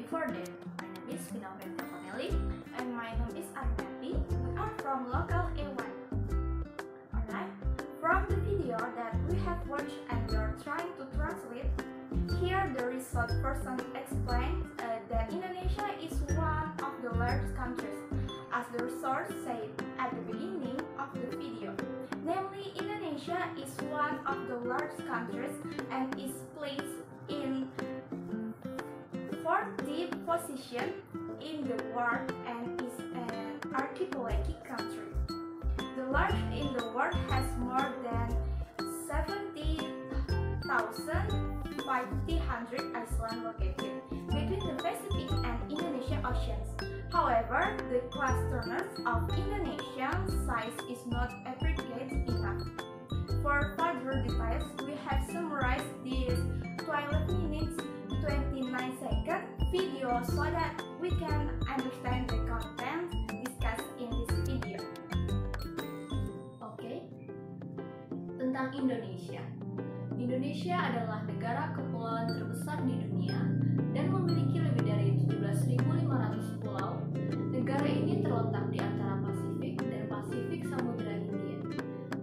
before that, my name is Vina Family, and my name is Arnati. We are from local A1. Alright, from the video that we have watched and we are trying to translate, here the research person explains that Indonesia is one of the largest countries, as the resource said at the beginning of the video. Namely, Indonesia is one of the largest countries and is placed in 40th position in the world and is an archipelagic country. The largest in the world has more than 70,500 islands located between the Pacific and Indonesian Oceans. However, the clusterness of Indonesian size is not aggregate enough. For further details, we have summarized this 12 minutes 29 second video so that we can understand the content discussed in this video. Oke, tentang Indonesia. Indonesia adalah negara kepulauan terbesar di dunia dan memiliki lebih dari 17.500 pulau. Negara ini terletak di antara Pasifik dan Pasifik Samudra Hindia.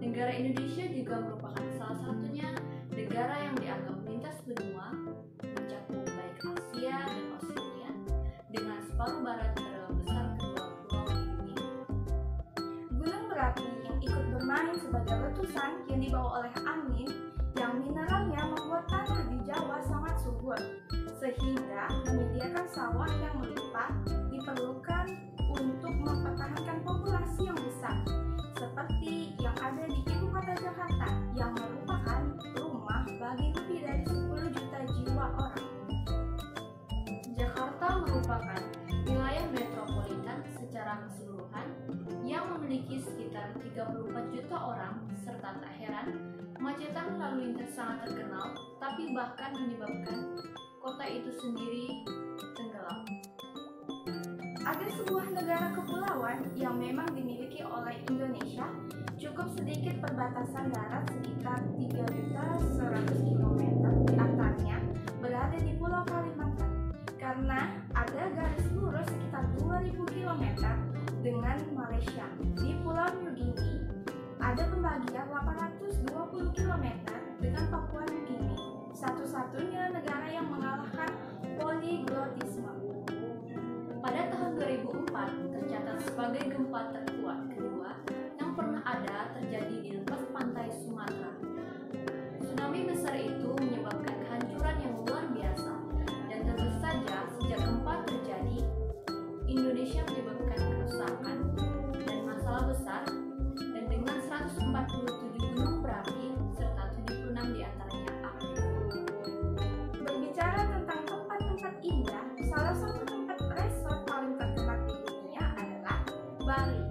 Negara Indonesia juga merupakan salah satunya negara yang dianggap lintas benua, mencakup baik Asia dan Oseania, dengan separuh barat terbesar kedua pulau di dunia. Gunung berapi yang ikut bermain sebagai letusan yang dibawa oleh angin yang mineralnya membuat tanah di Jawa sangat subur, sehingga menyediakan sawah yang melimpah diperlukan untuk mempertahankan populasi yang besar, seperti yang ada di ibu kota Jakarta yang merupakan rumah bagi lebih dari 10 juta jiwa orang. Jakarta merupakan wilayah metropolitan secara keseluruhan yang memiliki sekitar 34 juta orang, serta tak heran kemacetan lalu lintas sangat terkenal, tapi bahkan menyebabkan kota itu sendiri tenggelam. Ada sebuah negara kepulauan yang memang dimiliki oleh Indonesia, cukup sedikit perbatasan darat sekitar 3.100 km, di antaranya berada di Pulau Kalimantan, karena ada garis lurus sekitar 2.000 km dengan Malaysia. Di Pulau New Guinea ada pembagian 820 km dengan Papua New Guinea, satu-satunya negara yang mengalahkan poliglotisme. Pada tahun 2004 tercatat sebagai gempa terkuat kedua yang pernah ada terjadi di lepas pantai Sumatera. Tsunami besar itu menyebabkan kehancuran yang luar biasa, dan tentu saja sejak gempa terjadi, Indonesia menyebabkan kerusakan dan masalah besar, dan dengan 147 gunung berapi serta 76 diantaranya aktif. Berbicara tentang tempat-tempat indah, salah satu tempat resort paling terkenal di dunia adalah Bali,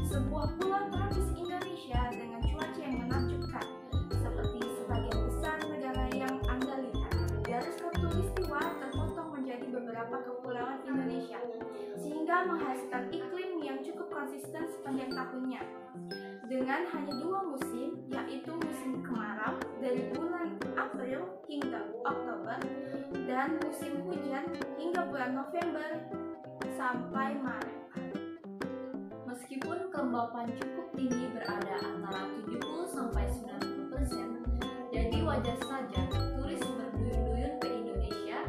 sebuah pulau tropis Indonesia dengan cuaca yang menakjubkan. Seperti sebagian besar negara yang Anda lihat, garis khatulistiwa terpotong menjadi beberapa kepulauan Indonesia, sehingga menghasilkan iklim yang cukup konsisten sepanjang tahunnya. Dengan hanya 2 musim, yaitu musim kemarau dari bulan April hingga Oktober dan musim hujan hingga bulan November sampai Maret. Meskipun kelembapan cukup tinggi berada antara 70-90%, jadi wajar saja turis berduyun-duyun ke Indonesia,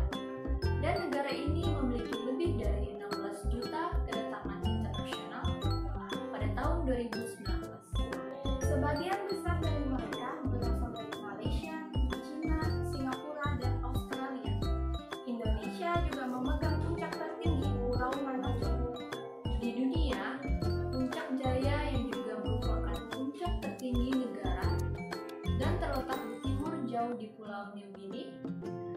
dan negara ini memiliki lebih dari 16 juta kedatangan internasional pada tahun 2019. Sebagian besar dari mereka berasal dari Malaysia, China, Singapura, dan Australia. Indonesia juga memegang puncak tertinggi Pulau Manado. Di dunia, Puncak Jaya yang juga merupakan puncak tertinggi negara dan terletak di timur jauh di Pulau New Guinea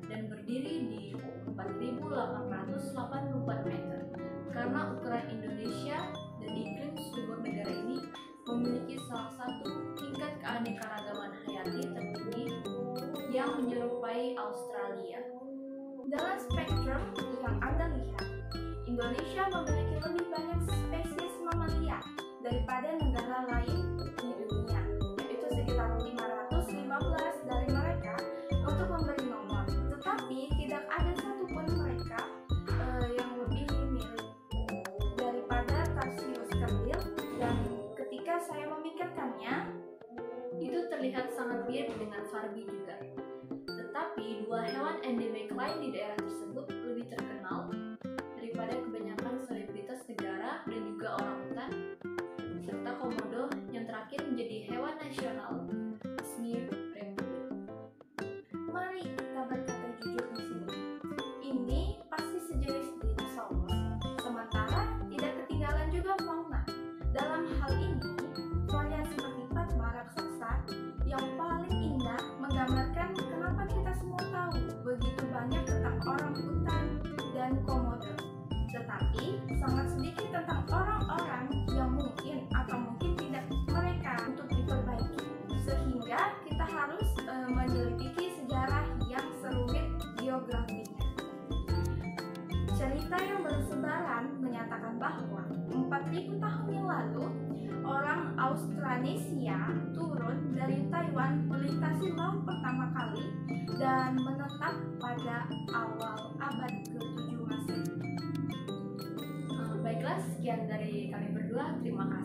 dan berdiri di 4.884 meter. Karena ukuran Indonesia dan iklim subur negara ini memiliki salah satu tingkat keanekaragaman hayati tertinggi yang menyerupai Australia. Dalam spektrum yang Anda lihat, Indonesia memiliki lebih banyak spesies mamalia daripada negara lain di dunia, yaitu sekitar 515 dari mereka untuk memberi nomor. Tetapi tidak ada satupun mereka dan Komodo. Tetapi sangat sedikit tentang orang-orang yang mungkin atau mungkin tidak mereka untuk diperbaiki. Sehingga kita harus menyelidiki sejarah yang serumit geografinya. Cerita yang bersebaran menyatakan bahwa 4.000 tahun yang lalu, orang Australanesia turun dari Taiwan melintasi laut pertama kali dan menetap pada awal abad ke-7 Masehi. Baiklah, sekian dari kami berdua. Terima kasih.